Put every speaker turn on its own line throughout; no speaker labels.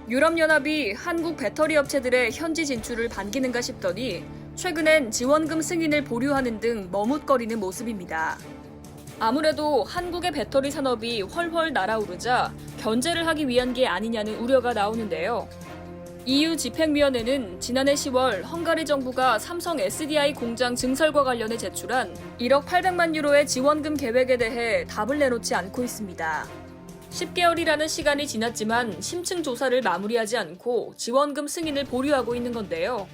유럽연합이 한국 배터리 업체들의 현지 진출을 반기는가 싶더니 최근엔 지원금 승인을 보류하는 등 머뭇거리는 모습입니다. 아무래도 한국의 배터리 산업이 훨훨 날아오르자 견제를 하기 위한 게 아니냐는 우려가 나오는데요. EU 집행위원회는 지난해 10월 헝가리 정부가 삼성 SDI 공장 증설과 관련해 제출한 1억 800만 유로의 지원금 계획에 대해 답을 내놓지 않고 있습니다. 10개월이라는 시간이 지났지만 심층 조사를 마무리하지 않고 지원금 승인을 보류하고 있는 건데요.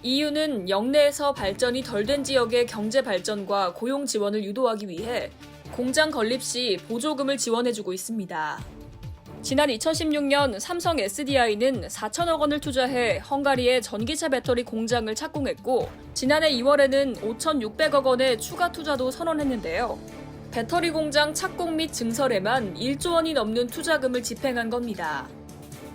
EU는 영내에서 발전이 덜 된 지역의 경제 발전과 고용 지원을 유도하기 위해 공장 건립 시 보조금을 지원해주고 있습니다. 지난 2016년 삼성 SDI는 4천억 원을 투자해 헝가리의 전기차 배터리 공장을 착공했고 지난해 2월에는 5,600억 원의 추가 투자도 선언했는데요. 배터리 공장 착공 및 증설에만 1조 원이 넘는 투자금을 집행한 겁니다.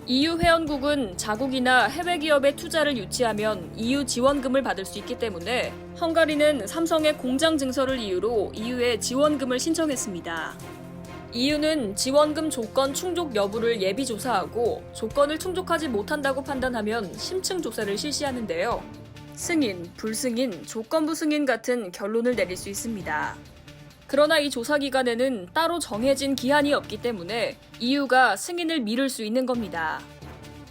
EU 회원국은 자국이나 해외 기업의 투자를 유치하면 EU 지원금을 받을 수 있기 때문에 헝가리는 삼성의 공장 증설을 이유로 EU에 지원금을 신청했습니다. EU는 지원금 조건 충족 여부를 예비 조사하고 조건을 충족하지 못한다고 판단하면 심층 조사를 실시하는데요. 승인, 불승인, 조건부 승인 같은 결론을 내릴 수 있습니다. 그러나 이 조사 기간에는 따로 정해진 기한이 없기 때문에 EU가 승인을 미룰 수 있는 겁니다.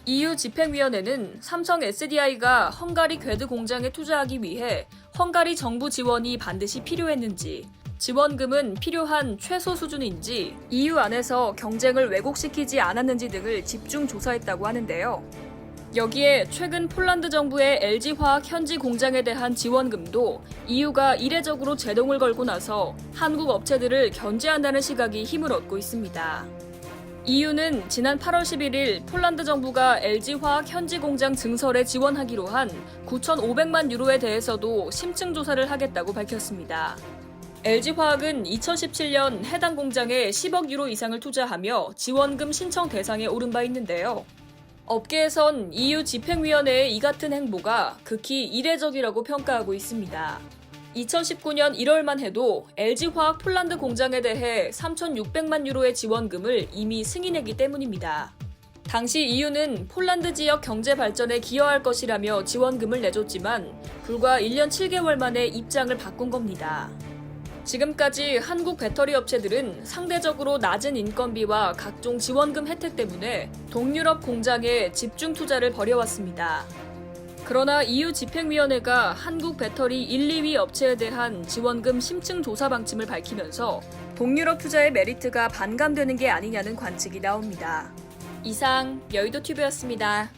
EU 집행위원회는 삼성 SDI가 헝가리 궤드 공장에 투자하기 위해 헝가리 정부 지원이 반드시 필요했는지, 지원금은 필요한 최소 수준인지, EU 안에서 경쟁을 왜곡시키지 않았는지 등을 집중 조사했다고 하는데요. 여기에 최근 폴란드 정부의 LG화학 현지 공장에 대한 지원금도 EU가 이례적으로 제동을 걸고 나서 한국 업체들을 견제한다는 시각이 힘을 얻고 있습니다. EU는 지난 8월 11일 폴란드 정부가 LG화학 현지 공장 증설에 지원하기로 한 9,500만 유로에 대해서도 심층 조사를 하겠다고 밝혔습니다. LG화학은 2017년 해당 공장에 10억 유로 이상을 투자하며 지원금 신청 대상에 오른 바 있는데요. 업계에선 EU 집행위원회의 이 같은 행보가 극히 이례적이라고 평가하고 있습니다. 2019년 1월만 해도 LG화학 폴란드 공장에 대해 3,600만 유로의 지원금을 이미 승인했기 때문입니다. 당시 EU는 폴란드 지역 경제 발전에 기여할 것이라며 지원금을 내줬지만 불과 1년 7개월 만에 입장을 바꾼 겁니다. 지금까지 한국 배터리 업체들은 상대적으로 낮은 인건비와 각종 지원금 혜택 때문에 동유럽 공장에 집중 투자를 벌여왔습니다. 그러나 EU 집행위원회가 한국 배터리 1, 2위 업체에 대한 지원금 심층 조사 방침을 밝히면서 동유럽 투자의 메리트가 반감되는 게 아니냐는 관측이 나옵니다. 이상 여의도튜브였습니다.